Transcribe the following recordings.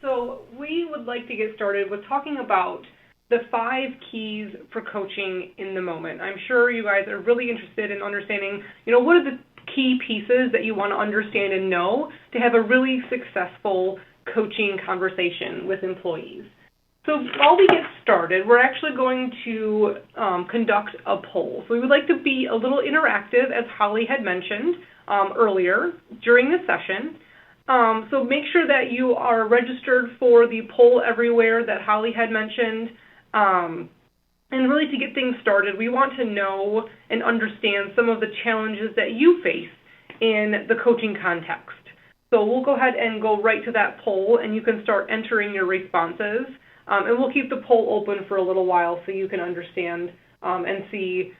So we would like to get started with talking about the 5 keys for coaching in the moment. I'm sure you guys are really interested in understanding, what are the key pieces that you want to understand and know to have a really successful coaching conversation with employees. So while we get started, we're actually going to conduct a poll. So we would like to be a little interactive, as Holly had mentioned earlier during the session. So make sure that you are registered for the poll everywhere that Holly had mentioned. And really, to get things started, we want to know and understand some of the challenges that you face in the coaching context. So we'll go ahead and go right to that poll, and you can start entering your responses. And we'll keep the poll open for a little while so you can understand and see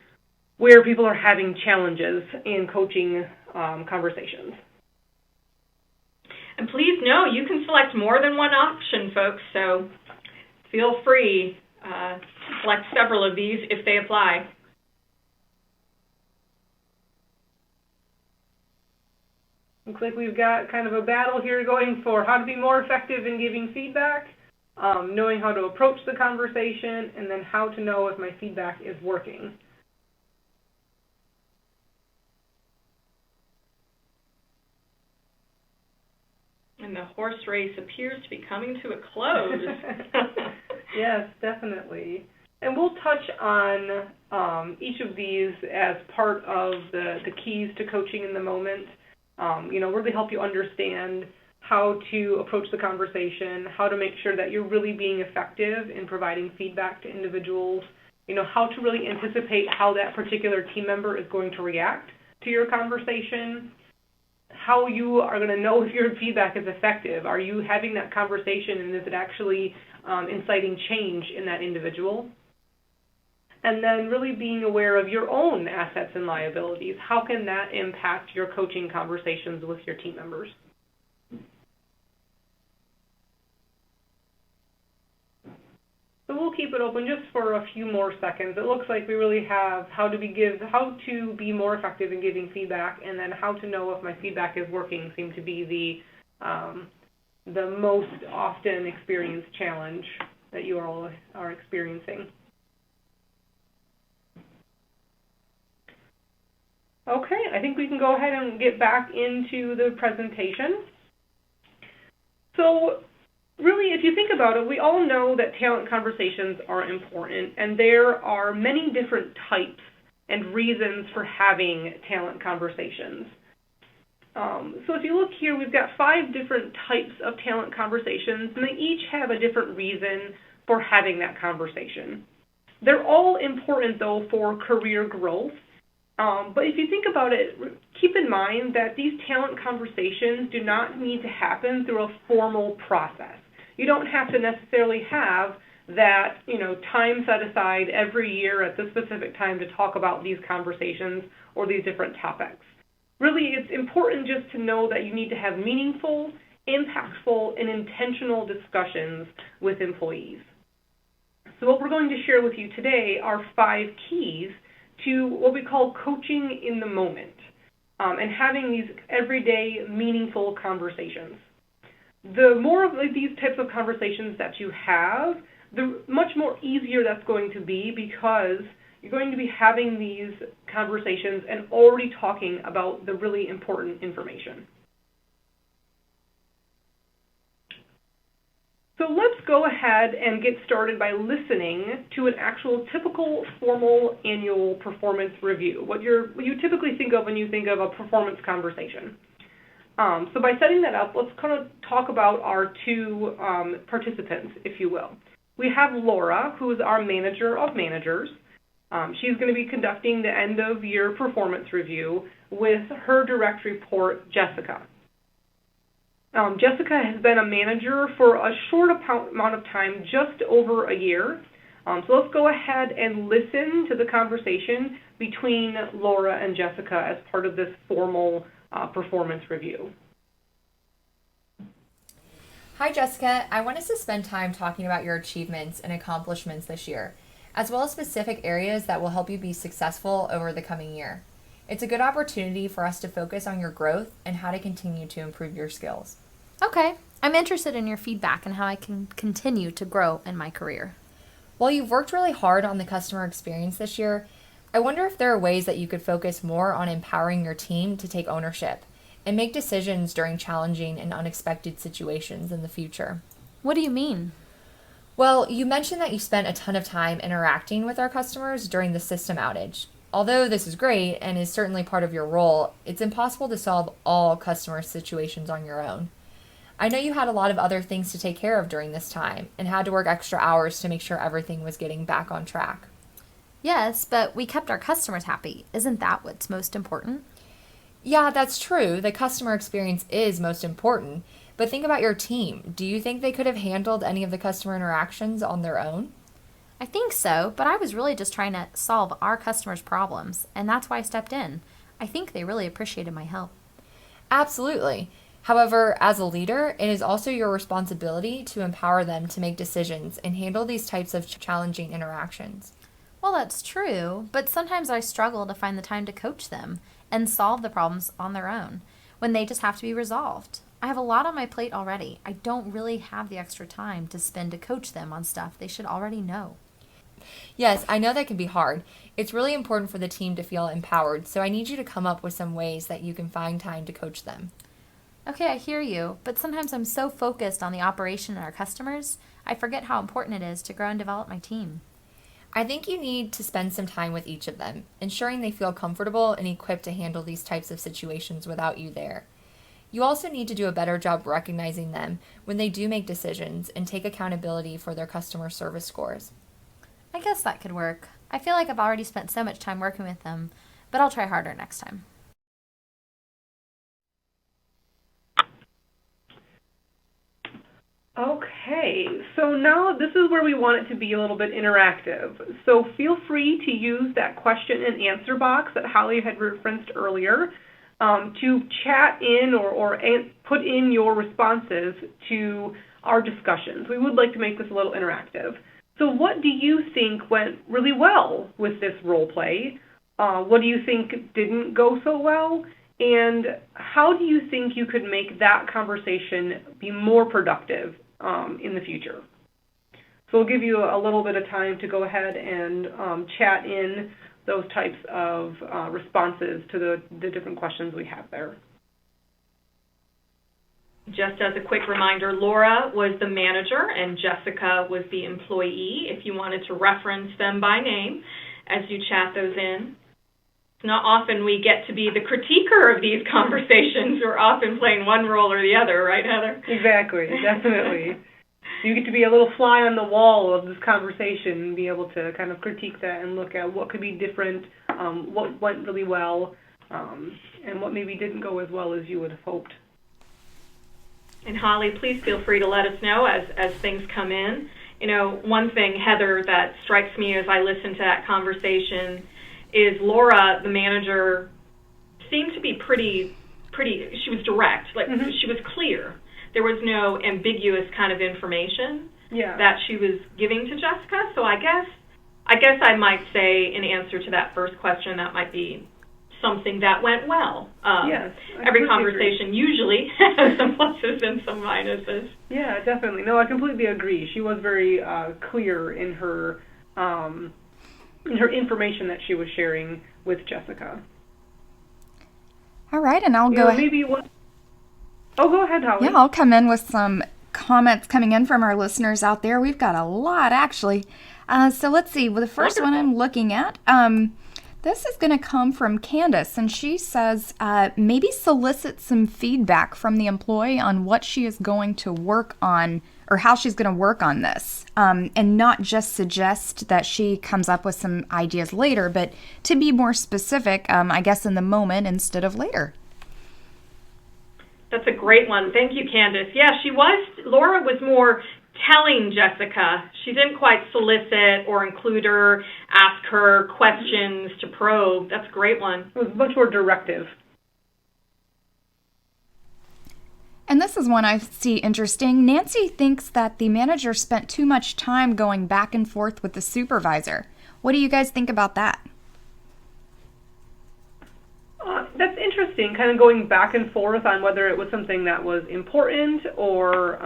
where people are having challenges in coaching conversations. And please know you can select more than one option, folks, so feel free to select several of these if they apply. Looks like we've got kind of a battle here going for how to be more effective in giving feedback, knowing how to approach the conversation, and then how to know if my feedback is working. And the horse race appears to be coming to a close. Yes, definitely. And we'll touch on each of these as part of the keys to coaching in the moment. Really help you understand how to approach the conversation, how to make sure that you're really being effective in providing feedback to individuals, how to really anticipate how that particular team member is going to react to your conversation, how you are going to know if your feedback is effective. Are you having that conversation, and is it actually inciting change in that individual? And then really being aware of your own assets and liabilities. How can that impact your coaching conversations with your team members? So we'll keep it open just for a few more seconds. It looks like we really have how to be more effective in giving feedback, and then how to know if my feedback is working seem to be the most often experienced challenge that you all are experiencing. Okay, I think we can go ahead and get back into the presentation. So really, if you think about it, we all know that talent conversations are important, and there are many different types and reasons for having talent conversations. So if you look here, we've got 5 different types of talent conversations, and they each have a different reason for having that conversation. They're all important, though, for career growth. But if you think about it, keep in mind that these talent conversations do not need to happen through a formal process. You don't have to necessarily have that, time set aside every year at this specific time to talk about these conversations or these different topics. Really, it's important just to know that you need to have meaningful, impactful, and intentional discussions with employees. So what we're going to share with you today are 5 keys to what we call coaching in the moment, and having these everyday meaningful conversations. The more of these types of conversations that you have, the much more easier that's going to be, because you're going to be having these conversations and already talking about the really important information. So let's go ahead and get started by listening to an actual typical formal annual performance review, what you typically think of when you think of a performance conversation. So by setting that up, let's kind of talk about our 2 participants, if you will. We have Laura, who is our manager of managers. She's going to be conducting the end-of-year performance review with her direct report, Jessica. Jessica has been a manager for a short amount of time, just over a year. So let's go ahead and listen to the conversation between Laura and Jessica as part of this formal performance review. Hi, Jessica. I want us to spend time talking about your achievements and accomplishments this year, as well as specific areas that will help you be successful over the coming year. It's a good opportunity for us to focus on your growth and how to continue to improve your skills. Okay. I'm interested in your feedback and how I can continue to grow in my career. While you've worked really hard on the customer experience this year, I wonder if there are ways that you could focus more on empowering your team to take ownership and make decisions during challenging and unexpected situations in the future. What do you mean? Well, you mentioned that you spent a ton of time interacting with our customers during the system outage. Although this is great and is certainly part of your role, it's impossible to solve all customer situations on your own. I know you had a lot of other things to take care of during this time and had to work extra hours to make sure everything was getting back on track. Yes, but we kept our customers happy. Isn't that what's most important? Yeah, that's true. The customer experience is most important. But think about your team. Do you think they could have handled any of the customer interactions on their own? I think so, but I was really just trying to solve our customers' problems, and that's why I stepped in. I think they really appreciated my help. Absolutely. However, as a leader, it is also your responsibility to empower them to make decisions and handle these types of challenging interactions. Well, that's true, but sometimes I struggle to find the time to coach them and solve the problems on their own when they just have to be resolved. I have a lot on my plate already. I don't really have the extra time to spend to coach them on stuff they should already know. Yes, I know that can be hard. It's really important for the team to feel empowered, so I need you to come up with some ways that you can find time to coach them. Okay, I hear you, but sometimes I'm so focused on the operation and our customers, I forget how important it is to grow and develop my team. I think you need to spend some time with each of them, ensuring they feel comfortable and equipped to handle these types of situations without you there. You also need to do a better job recognizing them when they do make decisions and take accountability for their customer service scores. I guess that could work. I feel like I've already spent so much time working with them, but I'll try harder next time. Okay, so now this is where we want it to be a little bit interactive. So feel free to use that question and answer box that Holly had referenced earlier to chat in or put in your responses to our discussions. We would like to make this a little interactive. So what do you think went really well with this role play? What do you think didn't go so well? And how do you think you could make that conversation be more productive in the future? So we'll give you a little bit of time to go ahead and chat in those types of responses to the different questions we have there. Just as a quick reminder, Laura was the manager and Jessica was the employee, if you wanted to reference them by name as you chat those in. It's not often we get to be the critiquer of these conversations. We're often playing one role or the other, right, Heather? Exactly, definitely. You get to be a little fly on the wall of this conversation and be able to kind of critique that and look at what could be different, what went really well, and what maybe didn't go as well as you would have hoped. And Holly, please feel free to let us know as things come in. You know, one thing, Heather, that strikes me as I listen to that conversation is Laura, the manager, seemed to be pretty, she was direct, like she was clear. There was no ambiguous kind of information that she was giving to Jessica. So I guess I might say in answer to that first question, that might be something that went well. Yes. Every conversation usually has some pluses and some minuses. Yeah, definitely. No, I completely agree. She was very clear in her information that she was sharing with Jessica. All right, and I'll go ahead. Maybe one. Oh, go ahead, Holly. Yeah, I'll come in with some comments coming in from our listeners out there. We've got a lot, actually. So let's see. Well, the first one I'm looking at, this is going to come from Candace, and she says maybe solicit some feedback from the employee on what she is going to work on or how she's going to work on this, and not just suggest that she comes up with some ideas later, but to be more specific, I guess, in the moment instead of later. That's a great one. Thank you, Candace. Yeah, Laura was more telling Jessica. She didn't quite solicit or include her, ask her questions to probe. That's a great one. It was much more directive. And this is one I see interesting. Nancy thinks that the manager spent too much time going back and forth with the supervisor. What do you guys think about that? That's interesting. interesting, kind of going back and forth on whether it was something that was important or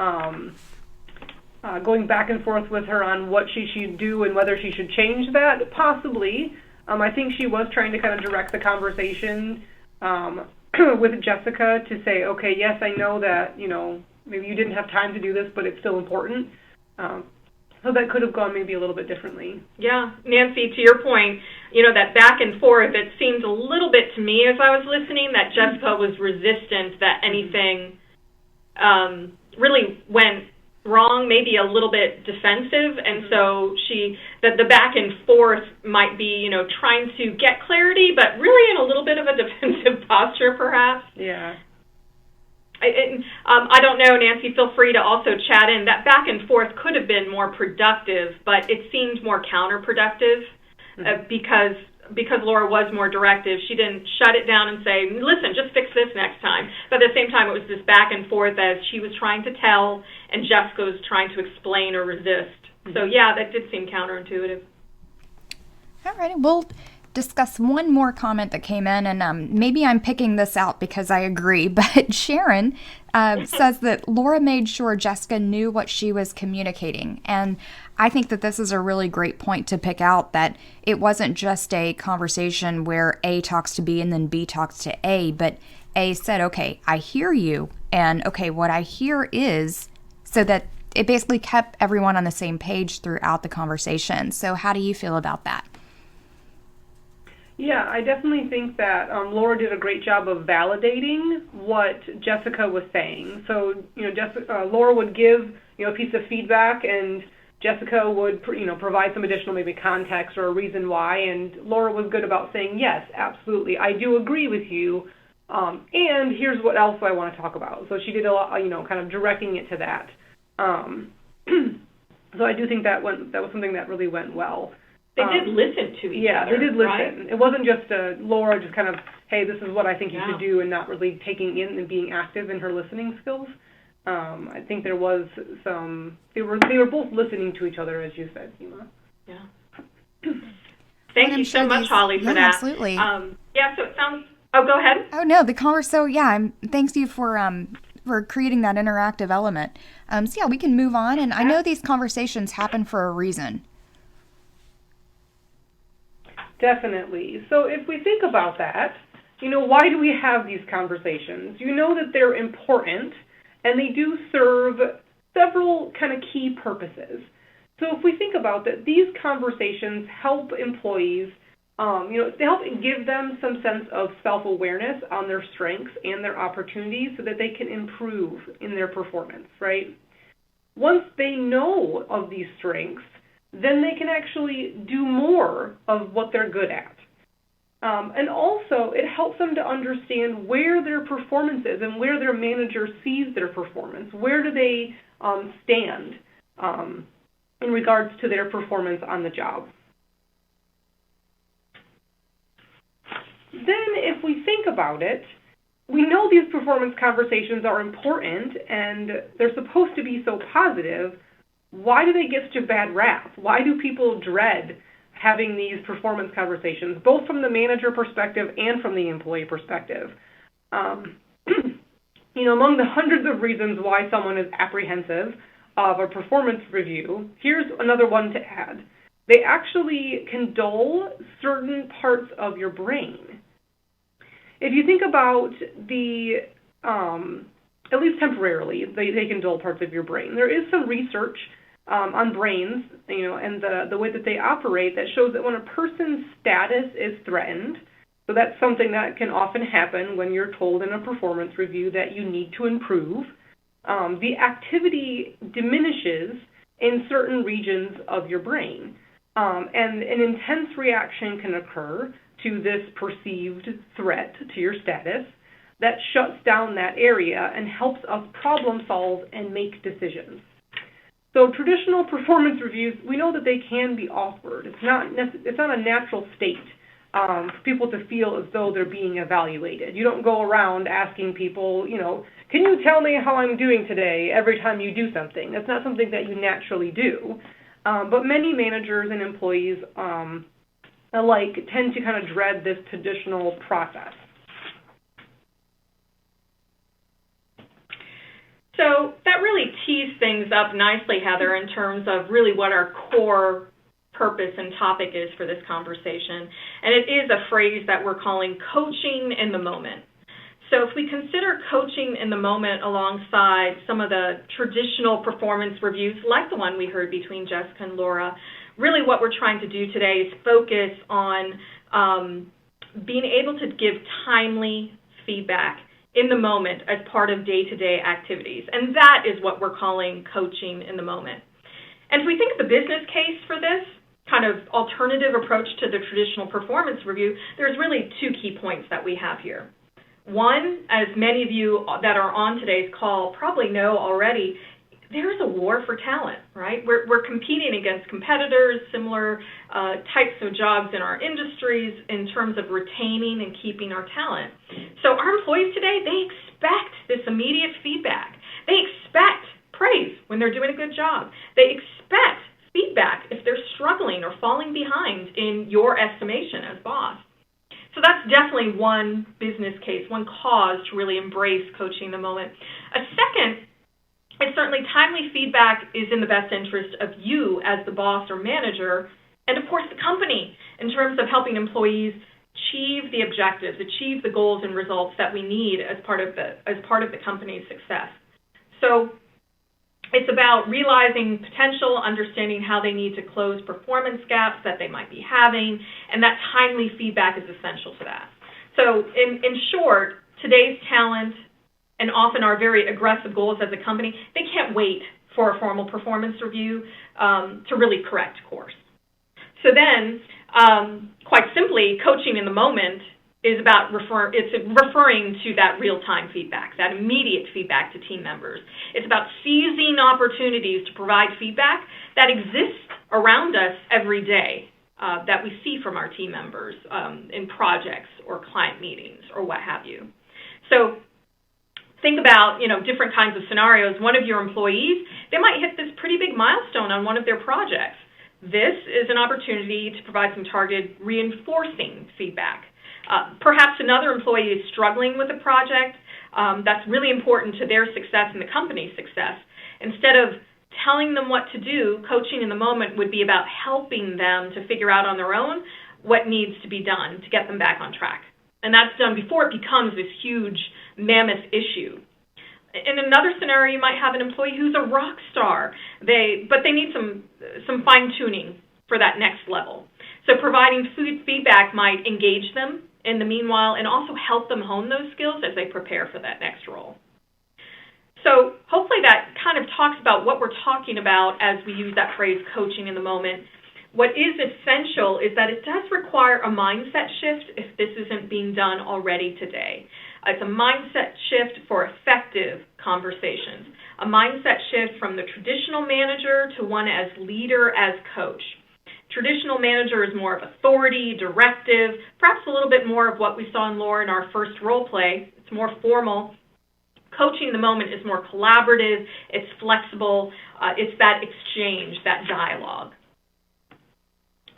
going back and forth with her on what she should do and whether she should change that, possibly. I think she was trying to kind of direct the conversation with Jessica to say, okay, yes, I know that, maybe you didn't have time to do this, but it's still important. So that could have gone maybe a little bit differently. Yeah, Nancy, to your point, that back and forth, it seemed a little bit to me as I was listening that Jessica was resistant that anything really went wrong, maybe a little bit defensive, and so the back and forth might be, trying to get clarity, but really in a little bit of a defensive posture, perhaps. Yeah. I don't know, Nancy, feel free to also chat in. That back and forth could have been more productive, but it seemed more counterproductive because Laura was more directive. She didn't shut it down and say, listen, just fix this next time. But at the same time, it was this back and forth as she was trying to tell and Jessica was trying to explain or resist. So, yeah, that did seem counterintuitive. All right, we'll discuss one more comment that came in, and maybe I'm picking this out because I agree, but Sharon says that Laura made sure Jessica knew what she was communicating, and I think that this is a really great point to pick out, that it wasn't just a conversation where A talks to B and then B talks to A, but A said, okay, I hear you, and okay, what I hear is, so that it basically kept everyone on the same page throughout the conversation. So how do you feel about that? Yeah, I definitely think that Laura did a great job of validating what Jessica was saying. So, Laura would give, a piece of feedback, and Jessica would, provide some additional maybe context or a reason why, and Laura was good about saying, yes, absolutely, I do agree with you, and here's what else I want to talk about. So she did a lot, kind of directing it to that. So I do think that was something that really went well. They did listen to each other. Yeah, they did listen. Right? It wasn't just Laura just kind of, hey, this is what I think you should do, and not really taking in and being active in her listening skills. I think there was some. They were both listening to each other, as you said, Nila. Yeah. Thank you so much, Holly, for that. Absolutely. So it sounds. Oh, go ahead. Oh no, the conversation. Thanks you for creating that interactive element. We can move on, and I know these conversations happen for a reason. Definitely. So if we think about that, why do we have these conversations? You know that they're important, and they do serve several kind of key purposes. So if we think about that, these conversations help employees, they help give them some sense of self-awareness on their strengths and their opportunities so that they can improve in their performance, right? Once they know of these strengths, then they can actually do more of what they're good at. And also, it helps them to understand where their performance is and where their manager sees their performance. Where do they stand in regards to their performance on the job? Then, if we think about it, we know these performance conversations are important and they're supposed to be so positive. Why do they get such a bad rap? Why do people dread having these performance conversations, both from the manager perspective and from the employee perspective? Among the hundreds of reasons why someone is apprehensive of a performance review, here's another one to add. They actually can dull certain parts of your brain. If you think about at least temporarily, they can dull parts of your brain. There is some research on brains, and the way that they operate that shows that when a person's status is threatened, so that's something that can often happen when you're told in a performance review that you need to improve, the activity diminishes in certain regions of your brain. And an intense reaction can occur to this perceived threat to your status that shuts down that area and helps us problem solve and make decisions. So traditional performance reviews, we know that they can be awkward. It's not a natural state for people to feel as though they're being evaluated. You don't go around asking people, can you tell me how I'm doing today every time you do something? That's not something that you naturally do. But many managers and employees alike tend to kind of dread this traditional process. So that really tees things up nicely, Heather, in terms of really what our core purpose and topic is for this conversation. And it is a phrase that we're calling coaching in the moment. So if we consider coaching in the moment alongside some of the traditional performance reviews, like the one we heard between Jessica and Laura, really what we're trying to do today is focus on being able to give timely feedback in the moment as part of day-to-day activities. And that is what we're calling coaching in the moment. And if we think of the business case for this kind of alternative approach to the traditional performance review, there's really two key points that we have here. One, as many of you that are on today's call probably know already, there's a war for talent, right? We're competing against competitors, similar types of jobs in our industries in terms of retaining and keeping our talent. So our employees today, they expect this immediate feedback. They expect praise when they're doing a good job. They expect feedback if they're struggling or falling behind in your estimation as boss. So that's definitely one business case, one cause to really embrace coaching in the moment. A second, and certainly timely feedback is in the best interest of you as the boss or manager, and of course the company, in terms of helping employees achieve the objectives, achieve the goals and results that we need as part of the company's success. So it's about realizing potential, understanding how they need to close performance gaps that they might be having, and that timely feedback is essential to that. So in short, today's talent and often our very aggressive goals as a company, they can't wait for a formal performance review to really correct course. So then, quite simply, coaching in the moment is about referring to that real-time feedback, that immediate feedback to team members. It's about seizing opportunities to provide feedback that exists around us every day that we see from our team members in projects or client meetings or what have you. So think about, different kinds of scenarios. One of your employees, they might hit this pretty big milestone on one of their projects. This is an opportunity to provide some targeted reinforcing feedback. Perhaps another employee is struggling with a project that's really important to their success and the company's success. Instead of telling them what to do, coaching in the moment would be about helping them to figure out on their own what needs to be done to get them back on track. And that's done before it becomes this huge, mammoth issue. In another scenario, you might have an employee who's a rock star, but they need some fine-tuning for that next level. So providing feedback might engage them in the meanwhile and also help them hone those skills as they prepare for that next role. So hopefully that kind of talks about what we're talking about as we use that phrase coaching in the moment. What is essential is that it does require a mindset shift if this isn't being done already today. It's a mindset shift for effective conversations, a mindset shift from the traditional manager to one as leader, as coach. Traditional manager is more of authority, directive, perhaps a little bit more of what we saw in Laura in our first role play. It's more formal. Coaching in the moment is more collaborative, it's flexible, it's that exchange, that dialogue.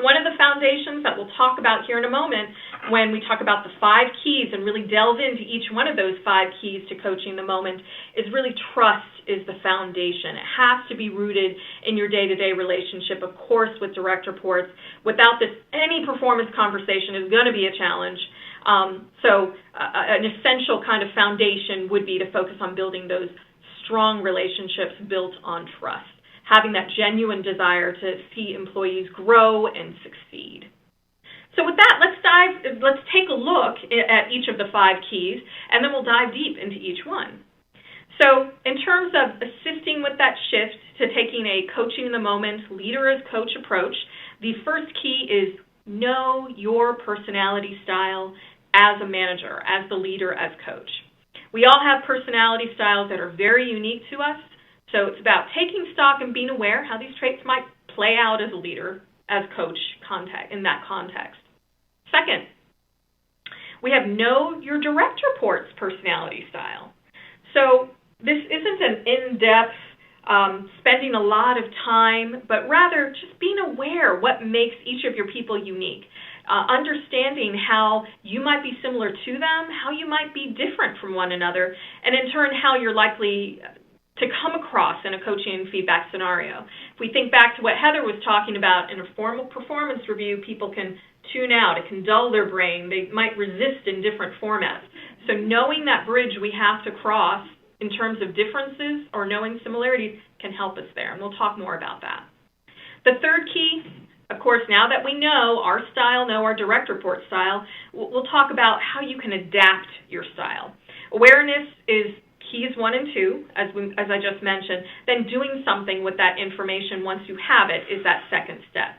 One of the foundations that we'll talk about here in a moment when we talk about the 5 keys and really delve into each one of those 5 keys to coaching in the moment is really trust is the foundation. It has to be rooted in your day-to-day relationship, of course, with direct reports. Without this, any performance conversation is going to be a challenge. So an essential kind of foundation would be to focus on building those strong relationships built on trust, having that genuine desire to see employees grow and succeed. So with that, let's take a look at each of the 5 keys, and then we'll dive deep into each one. So in terms of assisting with that shift to taking a coaching in the moment, leader as coach approach, the first key is know your personality style as a manager, as the leader, as coach. We all have personality styles that are very unique to us. So it's about taking stock and being aware how these traits might play out as a leader, as coach in that context. Second, we have know your direct report's personality style. So this isn't an in-depth spending a lot of time, but rather just being aware what makes each of your people unique. Understanding how you might be similar to them, how you might be different from one another, and in turn how you're likely to come across in a coaching and feedback scenario. If we think back to what Heather was talking about in a formal performance review, people can tune out, it can dull their brain, they might resist in different formats. So knowing that bridge we have to cross in terms of differences or knowing similarities can help us there, and we'll talk more about that. The third key, of course, now that we know our style, know our direct report style, we'll talk about how you can adapt your style. Awareness is keys 1 and 2, as I just mentioned. Then doing something with that information once you have it is that second step.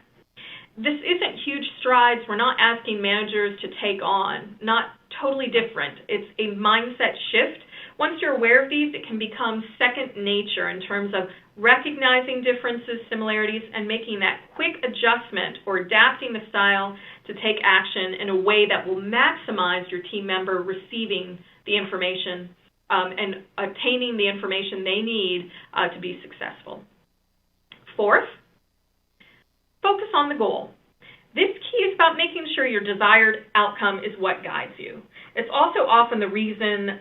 This isn't huge strides. We're not asking managers to take on, not totally different. It's a mindset shift. Once you're aware of these, it can become second nature in terms of recognizing differences, similarities, and making that quick adjustment or adapting the style to take action in a way that will maximize your team member receiving the information and obtaining the information they need to be successful. Fourth, focus on the goal. This key is about making sure your desired outcome is what guides you. It's also often the reason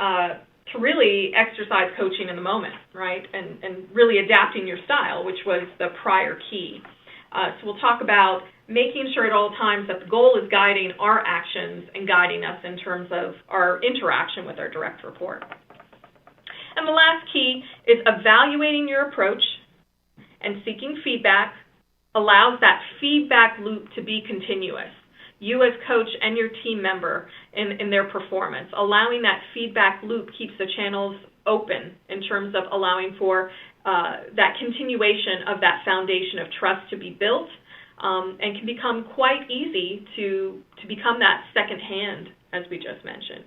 to really exercise coaching in the moment, right, and really adapting your style, which was the prior key. So we'll talk about making sure at all times that the goal is guiding our actions and guiding us in terms of our interaction with our direct report. And the last key is evaluating your approach and seeking feedback allows that feedback loop to be continuous. You as coach and your team member in their performance. Allowing that feedback loop keeps the channels open in terms of allowing for that continuation of that foundation of trust to be built and can become quite easy to become that second hand, as we just mentioned.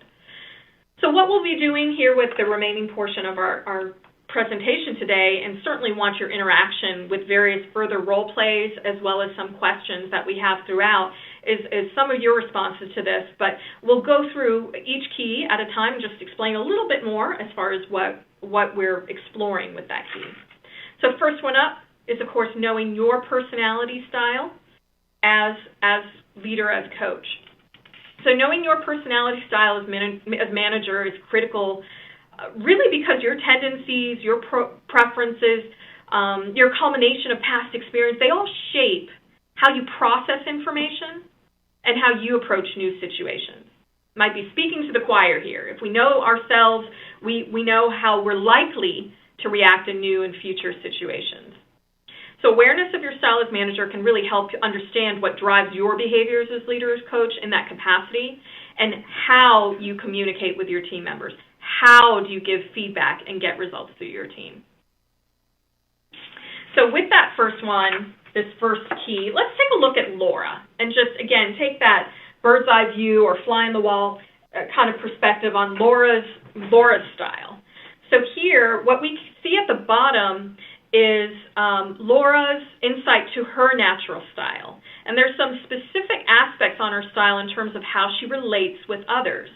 So what we'll be doing here with the remaining portion of our presentation today, and certainly want your interaction with various further role plays as well as some questions that we have throughout, is some of your responses to this. But we'll go through each key at a time and just explain a little bit more as far as what we're exploring with that key. So first one up is, of course, knowing your personality style as leader, as coach. So knowing your personality style as manager is critical, really because your tendencies, your preferences, your culmination of past experience, they all shape how you process information and how you approach new situations. Might be speaking to the choir here. If we know ourselves, we know how we're likely to react in new and future situations. So awareness of your style as manager can really help you understand what drives your behaviors as leader, as coach in that capacity, and how you communicate with your team members. How do you give feedback and get results through your team? So with that first one, this first key, let's take a look at Laura and just, again, take that bird's eye view or fly on the wall kind of perspective on Laura's style. So here, what we see at the bottom is Laura's insight to her natural style. And there's some specific aspects on her style in terms of how she relates with others.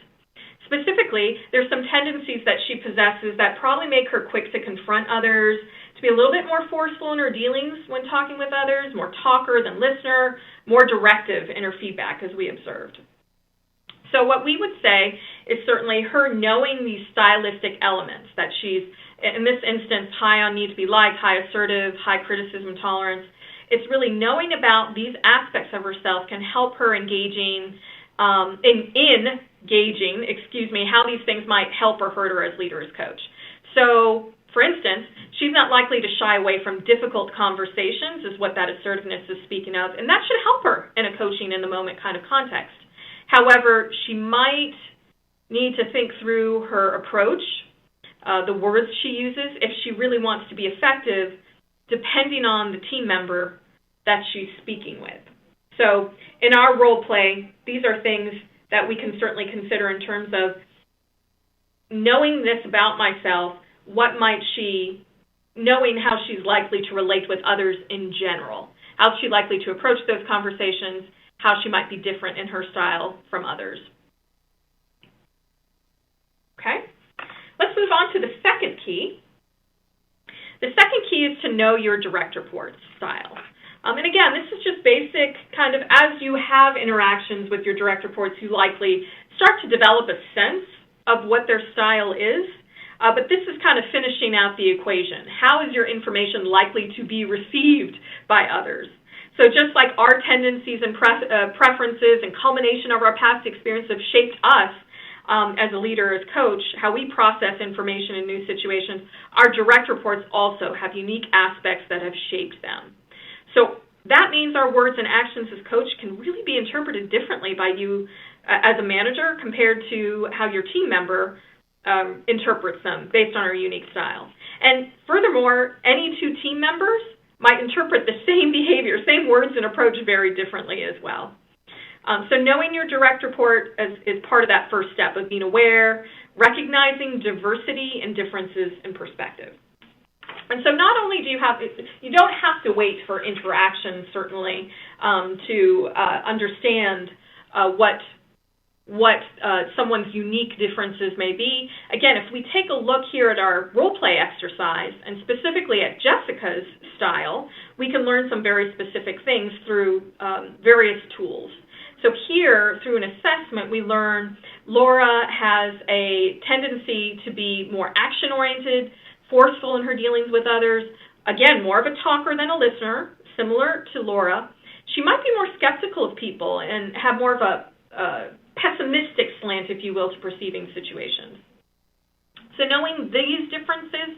Specifically, there's some tendencies that she possesses that probably make her quick to confront others, to be a little bit more forceful in her dealings when talking with others, more talker than listener, more directive in her feedback, as we observed. So what we would say is certainly her knowing these stylistic elements, that she's, in this instance, high on need to be liked, high assertive, high criticism tolerance. It's really knowing about these aspects of herself can help her engaging how these things might help or hurt her as leader, as coach. So, for instance, she's not likely to shy away from difficult conversations, is what that assertiveness is speaking of, and that should help her in a coaching in the moment kind of context. However, she might need to think through her approach, the words she uses, if she really wants to be effective, depending on the team member that she's speaking with. So in our role play, these are things that we can certainly consider in terms of knowing this about myself, knowing how she's likely to relate with others in general, how she's likely to approach those conversations, how she might be different in her style from others. Okay, let's move on to the second key. The second key is to know your direct report style. And again, this is just basic kind of as you have interactions with your direct reports, you likely start to develop a sense of what their style is. But this is kind of finishing out the equation. How is your information likely to be received by others? So just like our tendencies and preferences and culmination of our past experience have shaped us as a leader, as coach, how we process information in new situations, our direct reports also have unique aspects that have shaped them. So that means our words and actions as coach can really be interpreted differently by you as a manager compared to how your team member interprets them based on our unique style. And furthermore, any two team members might interpret the same behavior, same words and approach very differently as well. So knowing your direct report is part of that first step of being aware, recognizing diversity and differences in perspective. And so not only you don't have to wait for interaction, certainly, to understand what someone's unique differences may be. Again, if we take a look here at our role play exercise, and specifically at Jessica's style, we can learn some very specific things through various tools. So here, through an assessment, we learn Laura has a tendency to be more action-oriented, forceful in her dealings with others, again, more of a talker than a listener, similar to Laura. She might be more skeptical of people and have more of a pessimistic slant, if you will, to perceiving situations. So knowing these differences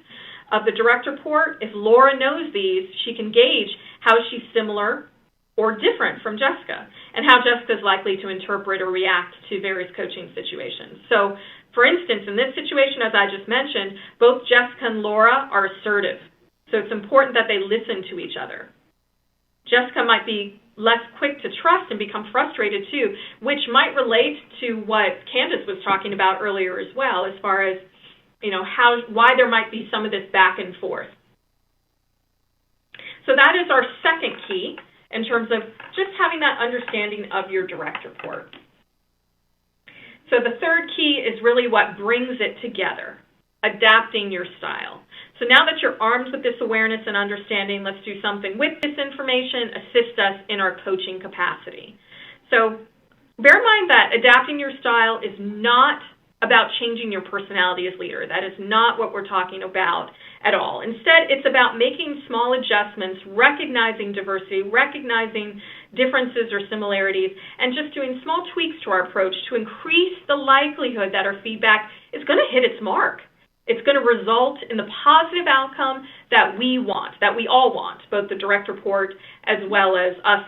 of the direct report, if Laura knows these, she can gauge how she's similar or different from Jessica, and how Jessica is likely to interpret or react to various coaching situations. So, for instance, in this situation, as I just mentioned, both Jessica and Laura are assertive. So it's important that they listen to each other. Jessica might be less quick to trust and become frustrated too, which might relate to what Candace was talking about earlier as well, as far as, why there might be some of this back and forth. So that is our second key in terms of just having that understanding of your direct report. So the third key is really what brings it together, adapting your style. So now that you're armed with this awareness and understanding, let's do something with this information, assist us in our coaching capacity. So bear in mind that adapting your style is not about changing your personality as leader. That is not what we're talking about at all. Instead, it's about making small adjustments, recognizing diversity, recognizing differences or similarities, and just doing small tweaks to our approach to increase the likelihood that our feedback is going to hit its mark. It's going to result in the positive outcome that we want, that we all want, both the direct report as well as us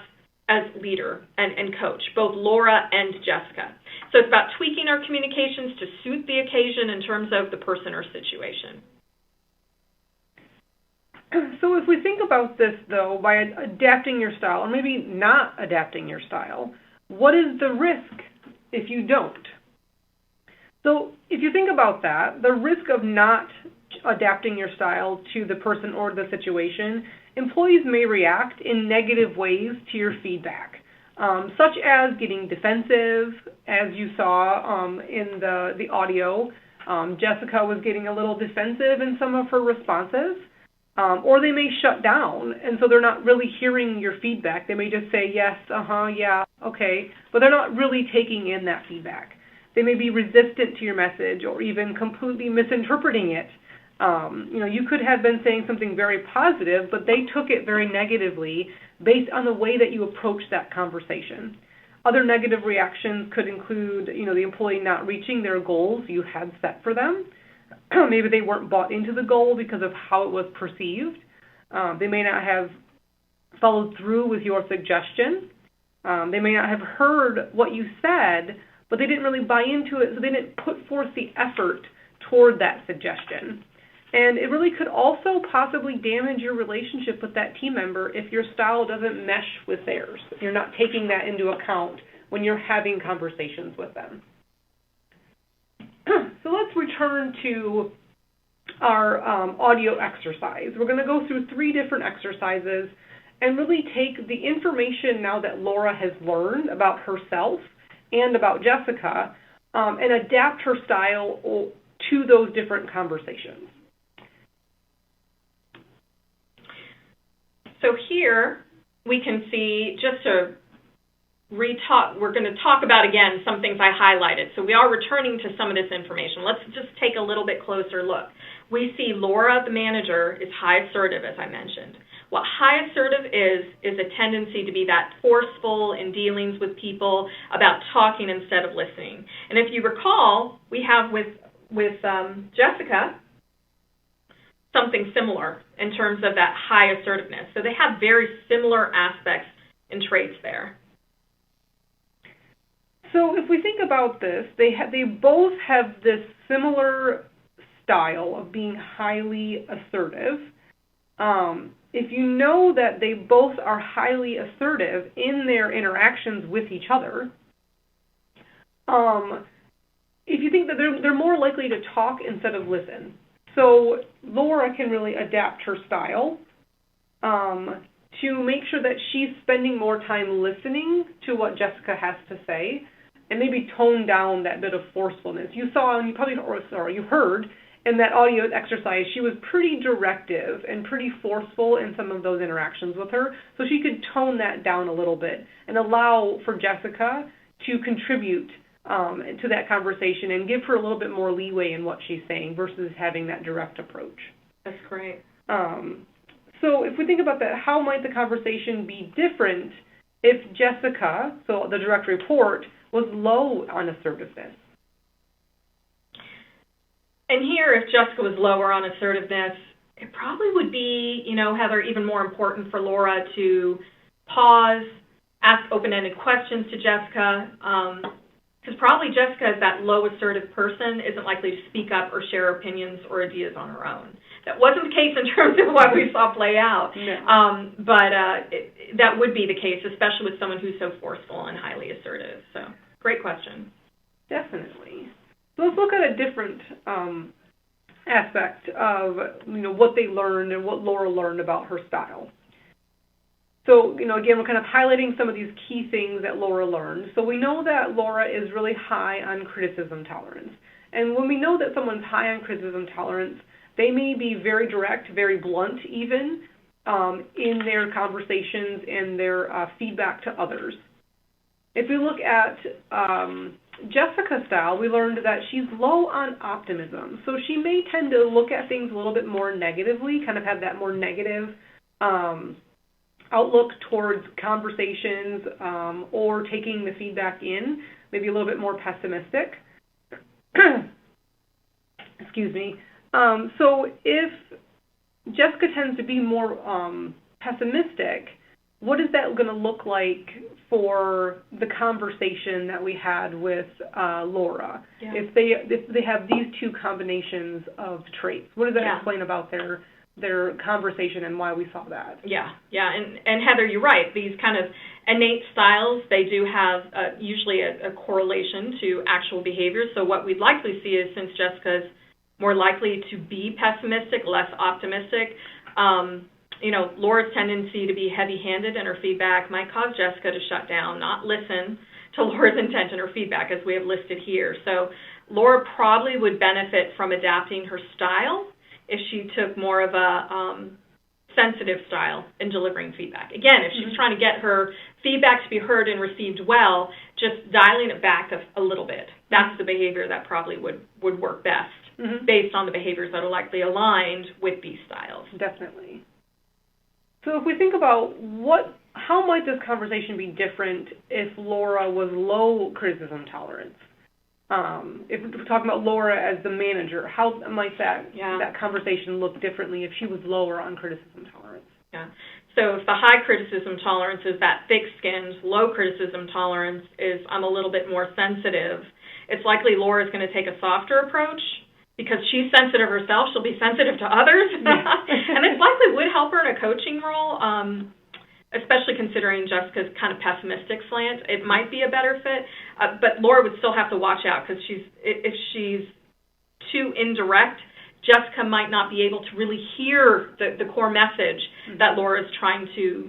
as leader and coach, both Laura and Jessica. So it's about tweaking our communications to suit the occasion in terms of the person or situation. So if we think about this, though, by adapting your style, or maybe not adapting your style, what is the risk if you don't? So if you think about that, the risk of not adapting your style to the person or the situation, employees may react in negative ways to your feedback, such as getting defensive, as you saw in the audio. Jessica was getting a little defensive in some of her responses. Or they may shut down, and so they're not really hearing your feedback. They may just say, yes, yeah, okay, but they're not really taking in that feedback. They may be resistant to your message or even completely misinterpreting it. You could have been saying something very positive, but they took it very negatively based on the way that you approached that conversation. Other negative reactions could include, the employee not reaching their goals you had set for them. Maybe they weren't bought into the goal because of how it was perceived. They may not have followed through with your suggestion. They may not have heard what you said, but they didn't really buy into it, so they didn't put forth the effort toward that suggestion. And it really could also possibly damage your relationship with that team member if your style doesn't mesh with theirs. You're not taking that into account when you're having conversations with them. So let's return to our audio exercise. We're going to go through 3 different exercises and really take the information now that Laura has learned about herself and about Jessica and adapt her style to those different conversations. So here we can see, just to we're going to talk about again some things I highlighted. So we are returning to some of this information. Let's just take a little bit closer look. We see Laura, the manager, is high assertive, as I mentioned. What high assertive is a tendency to be that forceful in dealings with people, about talking instead of listening. And if you recall, we have with Jessica something similar in terms of that high assertiveness. So they have very similar aspects and traits there. So if we think about this, they both have this similar style of being highly assertive. If you know that they both are highly assertive in their interactions with each other, if you think that they're more likely to talk instead of listen. So Laura can really adapt her style to make sure that she's spending more time listening to what Jessica has to say, and maybe tone down that bit of forcefulness. You saw, and you heard in that audio exercise, she was pretty directive and pretty forceful in some of those interactions with her, so she could tone that down a little bit and allow for Jessica to contribute to that conversation and give her a little bit more leeway in what she's saying versus having that direct approach. That's great. So if we think about that, how might the conversation be different if Jessica, so the direct report, was low on assertiveness? And here, if Jessica was lower on assertiveness, it probably would be, Heather, even more important for Laura to pause, ask open-ended questions to Jessica, because probably Jessica, as that low assertive person, isn't likely to speak up or share opinions or ideas on her own. That wasn't the case in terms of what we saw play out, no. But that would be the case, especially with someone who's so forceful and highly assertive. So, great question. Definitely. So let's look at a different aspect of what they learned and what Laura learned about her style. So, again, we're kind of highlighting some of these key things that Laura learned. So we know that Laura is really high on criticism tolerance. And when we know that someone's high on criticism tolerance, they may be very direct, very blunt even, in their conversations and their feedback to others. If we look at Jessica's style, we learned that she's low on optimism. So she may tend to look at things a little bit more negatively, kind of have that more negative outlook towards conversations or taking the feedback in, maybe a little bit more pessimistic. Excuse me. So if Jessica tends to be more pessimistic, what is that going to look like for the conversation that we had with Laura? Yeah. If they have these two combinations of traits, what does that explain about their conversation and why we saw that? Yeah. And Heather, you're right. These kind of innate styles, they do have usually a correlation to actual behavior. So what we'd likely see is, since Jessica's more likely to be pessimistic, less optimistic, Laura's tendency to be heavy-handed in her feedback might cause Jessica to shut down, not listen to Laura's intent in her feedback, as we have listed here. So Laura probably would benefit from adapting her style if she took more of a sensitive style in delivering feedback. Again, if she's trying to get her feedback to be heard and received well, just dialing it back a little bit. That's the behavior that probably would work best based on the behaviors that are likely aligned with these styles. Definitely. So if we think about how might this conversation be different if Laura was low criticism tolerance? If we're talking about Laura as the manager, how might that conversation look differently if she was lower on criticism tolerance? Yeah. So if the high criticism tolerance is that thick-skinned, low criticism tolerance is I'm a little bit more sensitive, it's likely Laura's going to take a softer approach. Because she's sensitive herself, she'll be sensitive to others. And it likely would help her in a coaching role, especially considering Jessica's kind of pessimistic slant. It might be a better fit. But Laura would still have to watch out, because if she's too indirect, Jessica might not be able to really hear the core message that Laura is trying to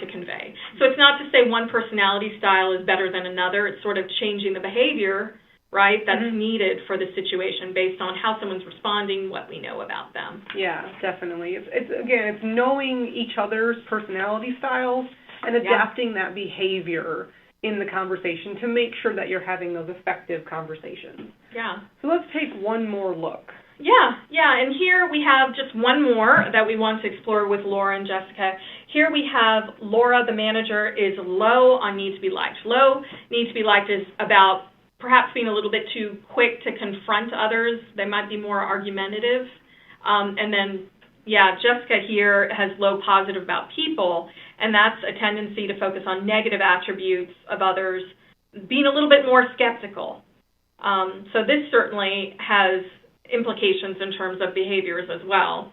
convey. So it's not to say one personality style is better than another. It's sort of changing the behavior, right, that's needed for the situation based on how someone's responding, what we know about them. Yeah, definitely. It's knowing each other's personality styles and adapting that behavior in the conversation to make sure that you're having those effective conversations. Yeah. So let's take one more look. Yeah, and here we have just one more that we want to explore with Laura and Jessica. Here we have Laura, the manager, is low on need to be liked. Low need to be liked is about perhaps being a little bit too quick to confront others. They might be more argumentative. And then, Jessica here has low positive about people, and that's a tendency to focus on negative attributes of others, being a little bit more skeptical. So this certainly has implications in terms of behaviors as well.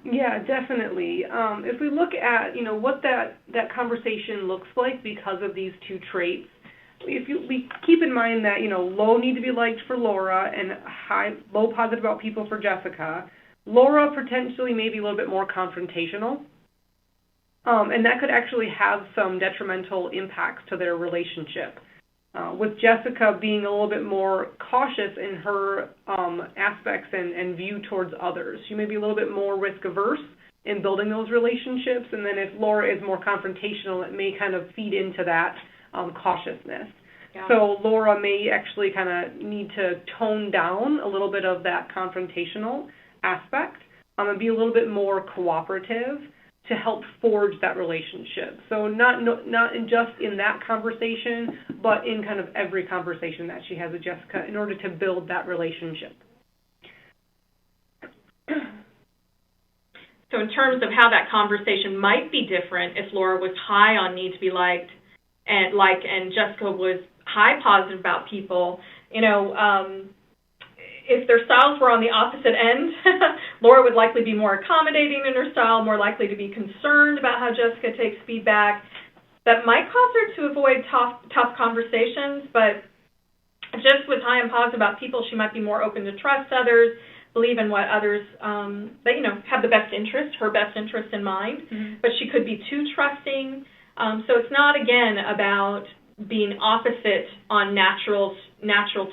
Yeah, definitely. If we look at, what that conversation looks like because of these two traits, we keep in mind that, low need to be liked for Laura and low positive about people for Jessica. Laura potentially may be a little bit more confrontational, and that could actually have some detrimental impacts to their relationship. With Jessica being a little bit more cautious in her aspects and view towards others. She may be a little bit more risk-averse in building those relationships, and then if Laura is more confrontational, it may kind of feed into that cautiousness. Yeah. So Laura may actually kind of need to tone down a little bit of that confrontational aspect and be a little bit more cooperative to help forge that relationship. So not just in that conversation, but in kind of every conversation that she has with Jessica in order to build that relationship. So in terms of how that conversation might be different if Laura was high on need to be liked and Jessica was high positive about people, if their styles were on the opposite end, Laura would likely be more accommodating in her style, more likely to be concerned about how Jessica takes feedback. That might cause her to avoid tough conversations, but just with high and positive about people, she might be more open to trust others, believe in what others, have the best interest, her best interest in mind, but she could be too trusting. So it's not, again, about being opposite on natural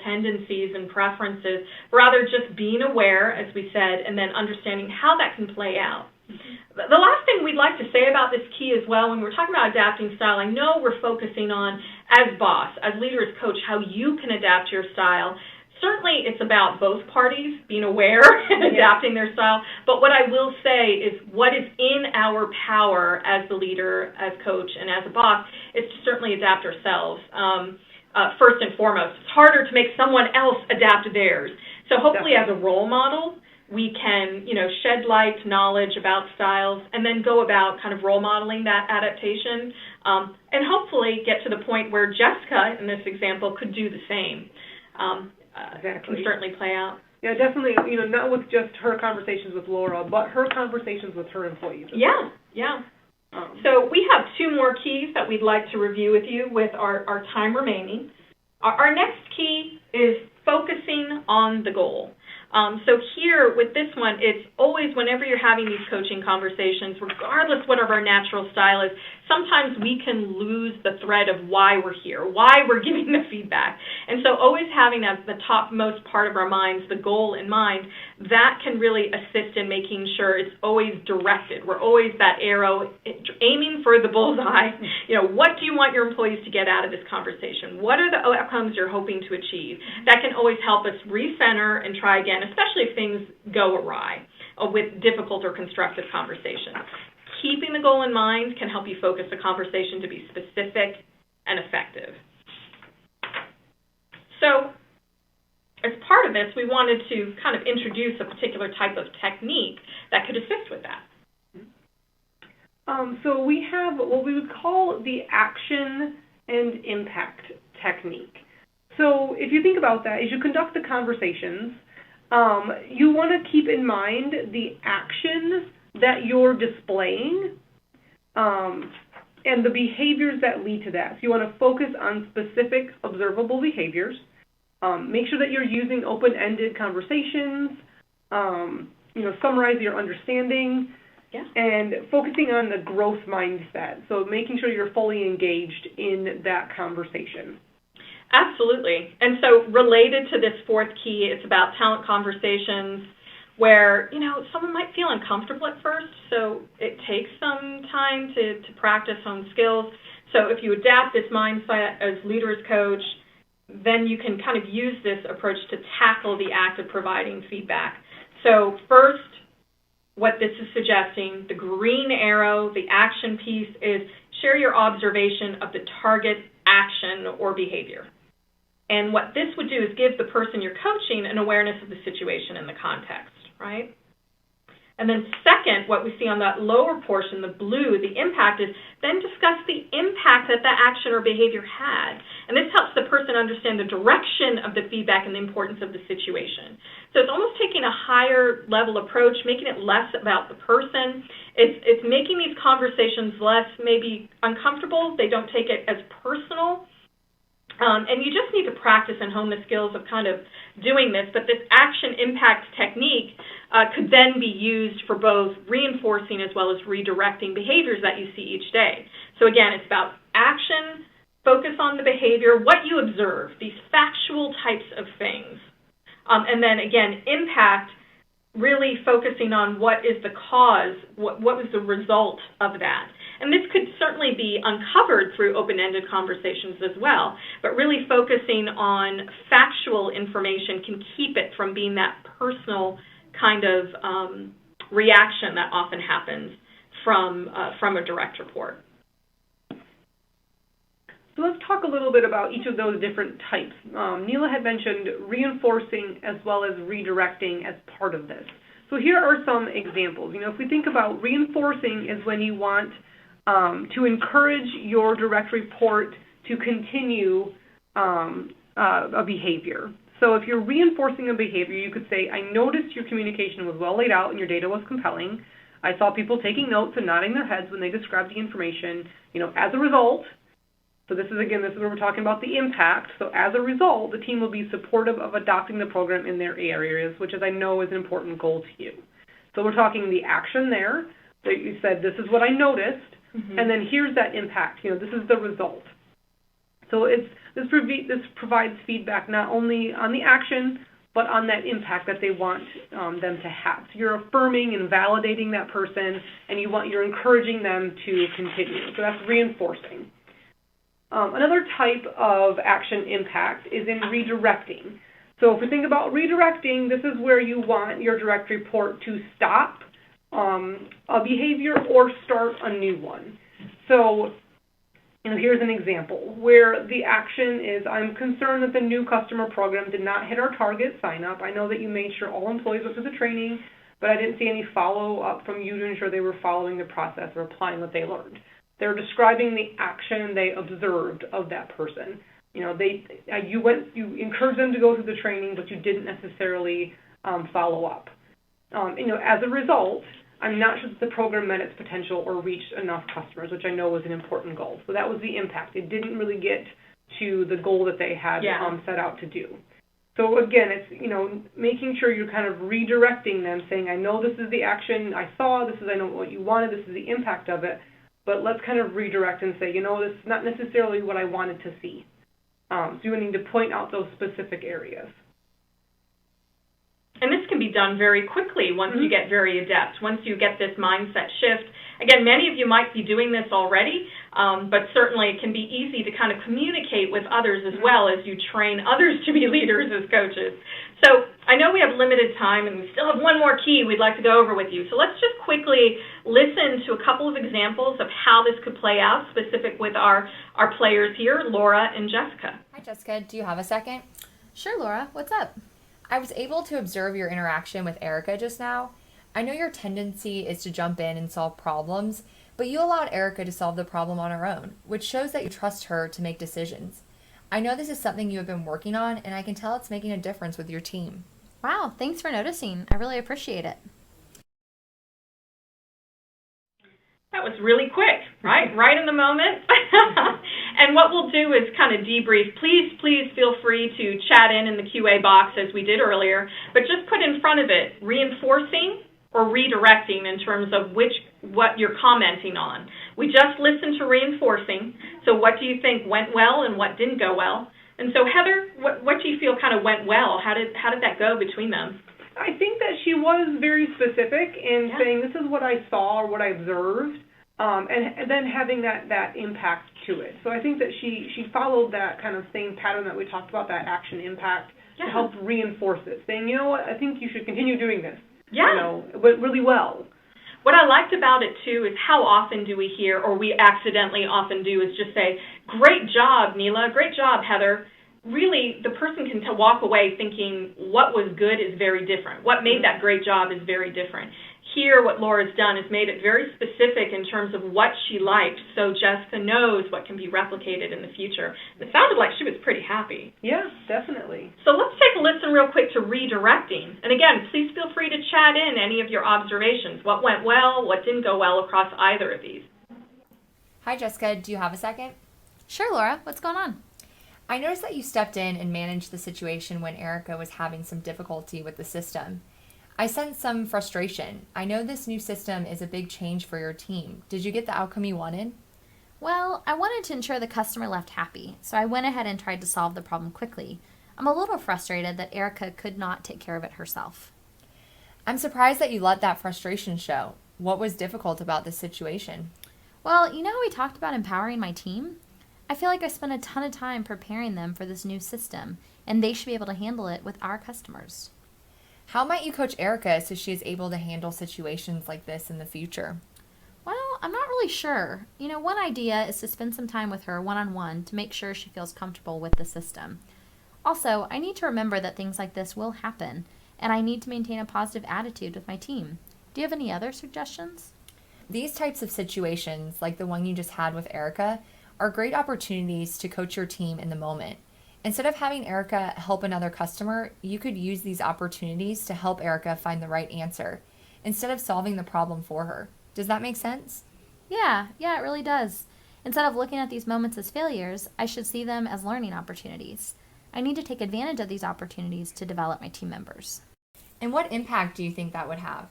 tendencies and preferences, rather just being aware, as we said, and then understanding how that can play out. The last thing we'd like to say about this key as well, when we're talking about adapting style, I know we're focusing on, as boss, as leader, as coach, how you can adapt your style. Certainly it's about both parties being aware and adapting their style, but what I will say is what is in our power as the leader, as coach, and as a boss is to certainly adapt ourselves. First and foremost, it's harder to make someone else adapt theirs. So hopefully as a role model, we can, shed light, knowledge about styles, and then go about kind of role modeling that adaptation, and hopefully get to the point where Jessica, in this example, could do the same. Exactly. Can certainly play out. Yeah, definitely, not with just her conversations with Laura, but her conversations with her employees. Yeah. So we have two more keys that we'd like to review with you with our time remaining. Our next key is focusing on the goal. So here with this one, it's always whenever you're having these coaching conversations, regardless what our natural style is, sometimes we can lose the thread of why we're here, why we're giving the feedback. And so always having that the topmost part of our minds, the goal in mind, that can really assist in making sure it's always directed. We're always that arrow aiming for the bullseye. What do you want your employees to get out of this conversation? What are the outcomes you're hoping to achieve? That can always help us recenter and try again, especially if things go awry with difficult or constructive conversations. Keeping the goal in mind can help you focus the conversation to be specific and effective. So, as part of this, we wanted to kind of introduce a particular type of technique that could assist with that. So we have what we would call the action and impact technique. So if you think about that, as you conduct the conversations, you want to keep in mind the action that you're displaying and the behaviors that lead to that. So you want to focus on specific observable behaviors. Make sure that you're using open-ended conversations, summarize your understanding, and focusing on the growth mindset. So making sure you're fully engaged in that conversation. Absolutely. And so related to this fourth key, it's about talent conversations where, someone might feel uncomfortable at first, so it takes some time to practice on skills. So if you adapt this mindset as leader, as coach, then you can kind of use this approach to tackle the act of providing feedback. So first, what this is suggesting, the green arrow, the action piece, is share your observation of the target action or behavior. And what this would do is give the person you're coaching an awareness of the situation and the context, right? And then second, what we see on that lower portion, the blue, the impact, is then discuss the impact that that action or behavior had. And this helps the person understand the direction of the feedback and the importance of the situation. So it's almost taking a higher level approach, making it less about the person. It's making these conversations less maybe uncomfortable. They don't take it as personal. And you just need to practice and hone the skills of kind of doing this. But this action impact technique could then be used for both reinforcing as well as redirecting behaviors that you see each day. So again, it's about action, focus on the behavior, what you observe, these factual types of things. And then again, impact, really focusing on what is the cause, what was the result of that. And this could certainly be uncovered through open-ended conversations as well, but really focusing on factual information can keep it from being that personal kind of reaction that often happens from a direct report. So let's talk a little bit about each of those different types. Nila had mentioned reinforcing as well as redirecting as part of this. So here are some examples. If we think about reinforcing is when you want to encourage your direct report to continue a behavior. So if you're reinforcing a behavior, you could say, I noticed your communication was well laid out and your data was compelling. I saw people taking notes and nodding their heads when they described the information. As a result, so this is where we're talking about the impact. So as a result, the team will be supportive of adopting the program in their areas, which as I know is an important goal to you. So we're talking the action there. So you said, this is what I noticed. And then here's that impact. This is the result. So this provides feedback not only on the action, but on that impact that they want them to have. So you're affirming and validating that person, and you're encouraging them to continue. So that's reinforcing. Another type of action impact is in redirecting. So if we think about redirecting, this is where you want your direct report to stop a behavior or start a new one. So, here's an example where the action is, I'm concerned that the new customer program did not hit our target sign-up. I know that you made sure all employees went through the training, but I didn't see any follow-up from you to ensure they were following the process or applying what they learned. They're describing the action they observed of that person. You encouraged them to go through the training, but you didn't necessarily follow up. As a result, I'm not sure that the program met its potential or reached enough customers, which I know was an important goal. So that was the impact. It didn't really get to the goal that they had set out to do. So again, it's making sure you're kind of redirecting them, saying, I know this is the action I saw, I know what you wanted, this is the impact of it, but let's kind of redirect and say, this is not necessarily what I wanted to see. So you need to point out those specific areas. And this can be done very quickly once you get very adept, once you get this mindset shift. Again, many of you might be doing this already, but certainly it can be easy to kind of communicate with others as well as you train others to be leaders as coaches. So I know we have limited time and we still have one more key we'd like to go over with you. So let's just quickly listen to a couple of examples of how this could play out specific with our players here, Laura and Jessica. Hi, Jessica. Do you have a second? Sure, Laura. What's up? I was able to observe your interaction with Erica just now. I know your tendency is to jump in and solve problems, but you allowed Erica to solve the problem on her own, which shows that you trust her to make decisions. I know this is something you have been working on, and I can tell it's making a difference with your team. Wow, thanks for noticing. I really appreciate it. That was really quick, right? Right in the moment. And what we'll do is kind of debrief. Please feel free to chat in the QA box as we did earlier, but just put in front of it reinforcing or redirecting in terms of what you're commenting on. We just listened to reinforcing, so what do you think went well and what didn't go well? And so Heather, what do you feel kind of went well? How did that go between them? I think that she was very specific in saying this is what I saw or what I observed, and then having that impact to it. So I think that she followed that kind of same pattern that we talked about, that action impact, to help reinforce it, saying, you know what, I think you should continue doing this. Yeah. You know, but really well. What I liked about it, too, is how often do we hear, or we accidentally often do, is just say, great job, Nila, great job, Heather. Really, the person can walk away thinking what was good is very different. What made that great job is very different. Here, what Laura's done is made it very specific in terms of what she liked, so Jessica knows what can be replicated in the future. It sounded like she was pretty happy. Yeah, definitely. So let's take a listen real quick to redirecting. And again, please feel free to chat in any of your observations. What went well, what didn't go well across either of these. Hi, Jessica. Do you have a second? Sure, Laura. What's going on? I noticed that you stepped in and managed the situation when Erica was having some difficulty with the system. I sensed some frustration. I know this new system is a big change for your team. Did you get the outcome you wanted? Well, I wanted to ensure the customer left happy, so I went ahead and tried to solve the problem quickly. I'm a little frustrated that Erica could not take care of it herself. I'm surprised that you let that frustration show. What was difficult about this situation? Well, you know how we talked about empowering my team? I feel like I spent a ton of time preparing them for this new system, and they should be able to handle it with our customers. How might you coach Erica so she is able to handle situations like this in the future? Well, I'm not really sure. You know, one idea is to spend some time with her one-on-one to make sure she feels comfortable with the system. Also, I need to remember that things like this will happen, and I need to maintain a positive attitude with my team. Do you have any other suggestions? These types of situations, like the one you just had with Erica, are great opportunities to coach your team in the moment. Instead of having Erica help another customer, you could use these opportunities to help Erica find the right answer, instead of solving the problem for her. Does that make sense? Yeah, it really does. Instead of looking at these moments as failures, I should see them as learning opportunities. I need to take advantage of these opportunities to develop my team members. And what impact do you think that would have?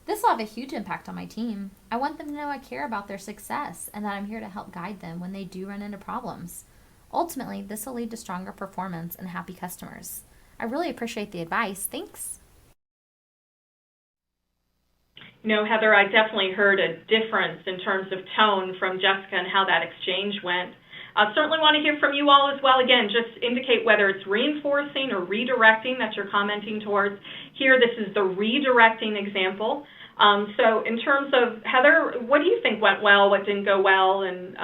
This will have a huge impact on my team. I want them to know I care about their success and that I'm here to help guide them when they do run into problems. Ultimately, this will lead to stronger performance and happy customers. I really appreciate the advice. Thanks. You know, Heather, I definitely heard a difference in terms of tone from Jessica and how that exchange went. I certainly want to hear from you all as well. Again, just indicate whether it's reinforcing or redirecting that you're commenting towards. Here, this is the redirecting example. So in terms of, Heather, what do you think went well, what didn't go well, and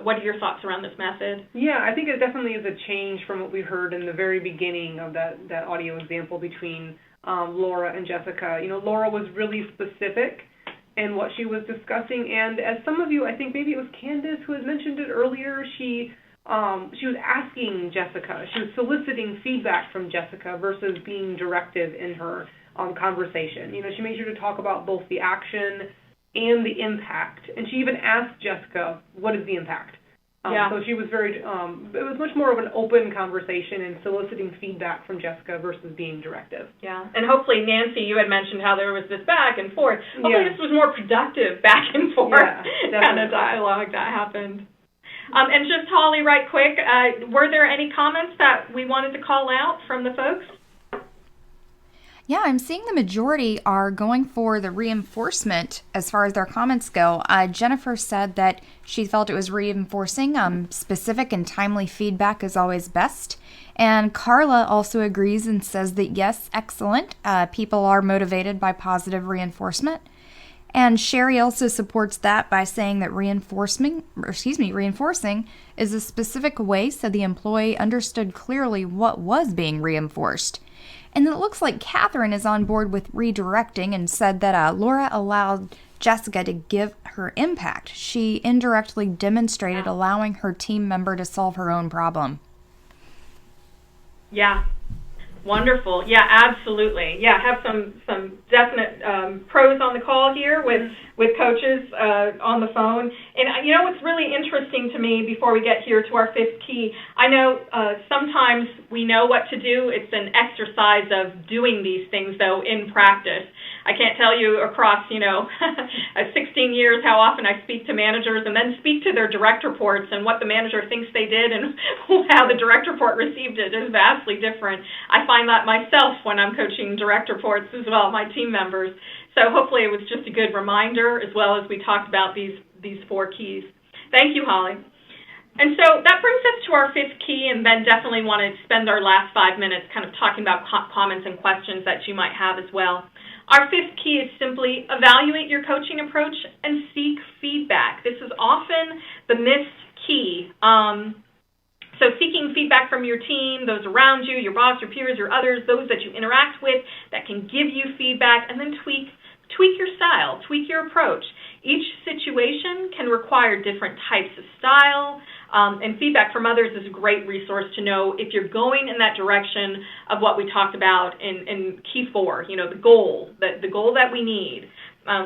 what are your thoughts around this method? Yeah, I think it definitely is a change from what we heard in the very beginning of that audio example between Laura and Jessica. You know, Laura was really specific in what she was discussing, and as some of you, I think maybe it was Candace who had mentioned it earlier, she was asking Jessica, she was soliciting feedback from Jessica versus being directive in her conversation. You know, she made sure to talk about both the action and the impact, and she even asked Jessica, what is the impact? So she was very, it was much more of an open conversation and soliciting feedback from Jessica versus being directive. Yeah, and hopefully, Nancy, you had mentioned how there was this back and forth. Hopefully this was more productive back and forth kind of dialogue that happened. And just, Holly, right quick, were there any comments that we wanted to call out from the folks? Yeah, I'm seeing the majority are going for the reinforcement as far as their comments go. Jennifer said that she felt it was reinforcing. Specific and timely feedback is always best. And Carla also agrees and says that yes, excellent. People are motivated by positive reinforcement. And Sherry also supports that by saying that reinforcing is a specific way so the employee understood clearly what was being reinforced. And it looks like Catherine is on board with redirecting and said that Laura allowed Jessica to give her impact. She indirectly demonstrated allowing her team member to solve her own problem. Yeah. Wonderful. Yeah, absolutely. Yeah, have some definite pros on the call here with coaches on the phone. And you know what's really interesting to me before we get here to our fifth key, I know sometimes we know what to do. It's an exercise of doing these things, though, in practice. I can't tell you across, 16 years how often I speak to managers and then speak to their direct reports, and what the manager thinks they did and how the direct report received it is vastly different. I find that myself when I'm coaching direct reports as well, my team members. So hopefully it was just a good reminder, as well as we talked about these four keys. Thank you, Holly. And so that brings us to our fifth key, and then definitely want to spend our last 5 minutes kind of talking about comments and questions that you might have as well. Our fifth key is simply evaluate your coaching approach and seek feedback. This is often the missed key. So seeking feedback from your team, those around you, your boss, your peers, your others, those that you interact with that can give you feedback, and then tweak your style, tweak your approach. Each situation can require different types of style, and feedback from others is a great resource to know if you're going in that direction of what we talked about in key 4, the goal that we need.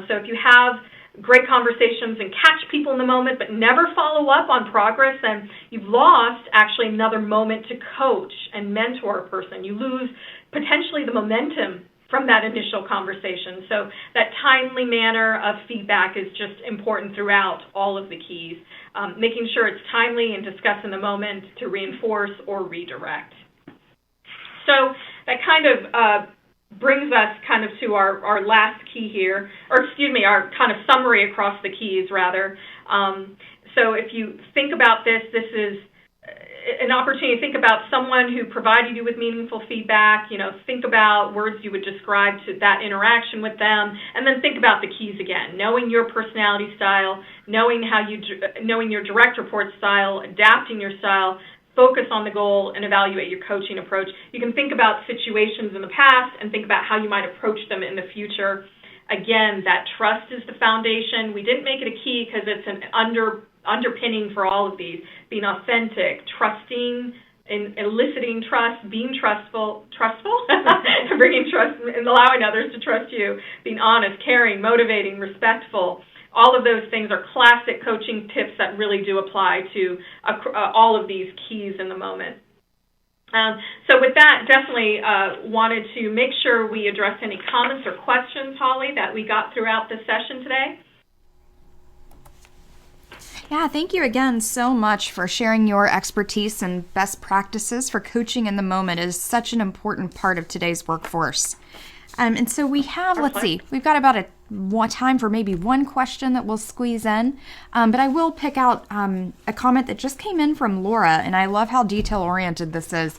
So if you have great conversations and catch people in the moment but never follow up on progress, then you've lost actually another moment to coach and mentor a person. You lose potentially the momentum from that initial conversation. So that timely manner of feedback is just important throughout all of the keys, making sure it's timely and discussed in the moment to reinforce or redirect. So that kind of brings us kind of to our last key here, our kind of summary across the keys, rather. So if you think about this is an opportunity to think about someone who provided you with meaningful feedback. Think about words you would describe to that interaction with them, and then think about the keys again. Knowing your personality style, knowing your direct report style, adapting your style, focus on the goal, and evaluate your coaching approach. You can think about situations in the past and think about how you might approach them in the future. Again, that trust is the foundation. We didn't make it a key because it's an underpinning for all of these. Being authentic, trusting, and eliciting trust, being trustful, bringing trust and allowing others to trust you, being honest, caring, motivating, respectful. All of those things are classic coaching tips that really do apply to all of these keys in the moment. So with that, definitely wanted to make sure we address any comments or questions, Holly, that we got throughout the session today. Yeah, thank you again so much for sharing your expertise and best practices for coaching in the moment. It is such an important part of today's workforce. And so we have, we've got about time for maybe one question that we'll squeeze in. But I will pick out a comment that just came in from Laura, and I love how detail-oriented this is.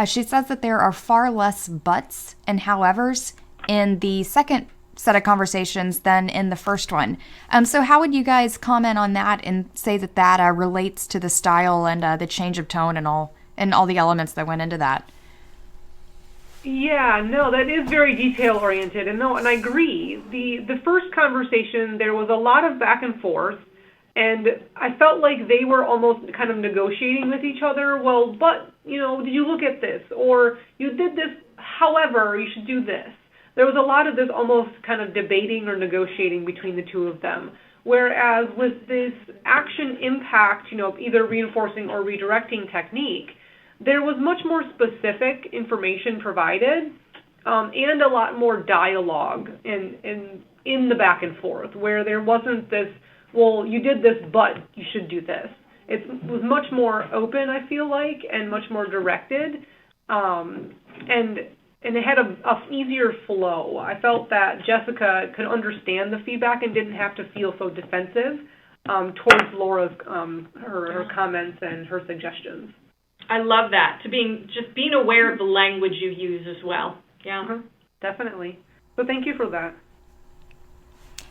She says that there are far less buts and howevers in the second set of conversations than in the first one. So how would you guys comment on that and say that relates to the style and the change of tone and all the elements that went into that? Yeah, no, that is very detail-oriented, and I agree. The first conversation, there was a lot of back and forth, and I felt like they were almost kind of negotiating with each other. Well, but, did you look at this? Or you did this, however, you should do this. There was a lot of this almost kind of debating or negotiating between the two of them. Whereas with this action impact, either reinforcing or redirecting technique, there was much more specific information provided, and a lot more dialogue in the back and forth, where there wasn't this, well, you did this, but you should do this. It was much more open, I feel like, and much more directed, and it had a easier flow. I felt that Jessica could understand the feedback and didn't have to feel so defensive towards Laura's her comments and her suggestions. I love that, being aware of the language you use as well. Yeah. Mm-hmm. Definitely. So thank you for that.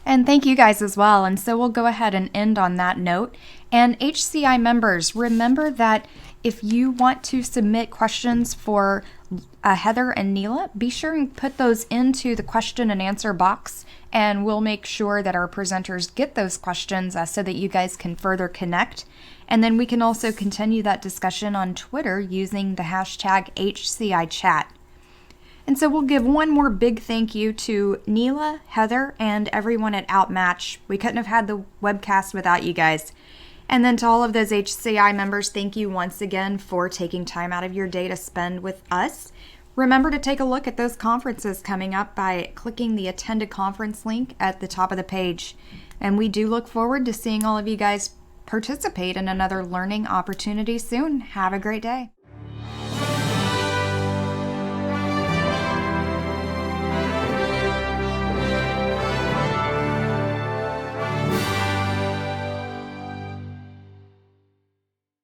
And thank you guys as well. And so we'll go ahead and end on that note. And HCI members, remember that if you want to submit questions for Heather and Nila, be sure and put those into the question and answer box, and we'll make sure that our presenters get those questions so that you guys can further connect. And then we can also continue that discussion on Twitter using the hashtag HCIChat. And so we'll give one more big thank you to Nila, Heather, and everyone at Outmatch. We couldn't have had the webcast without you guys. And then to all of those HCI members, thank you once again for taking time out of your day to spend with us. Remember to take a look at those conferences coming up by clicking the Attend a Conference link at the top of the page. And we do look forward to seeing all of you guys participate in another learning opportunity soon. Have a great day.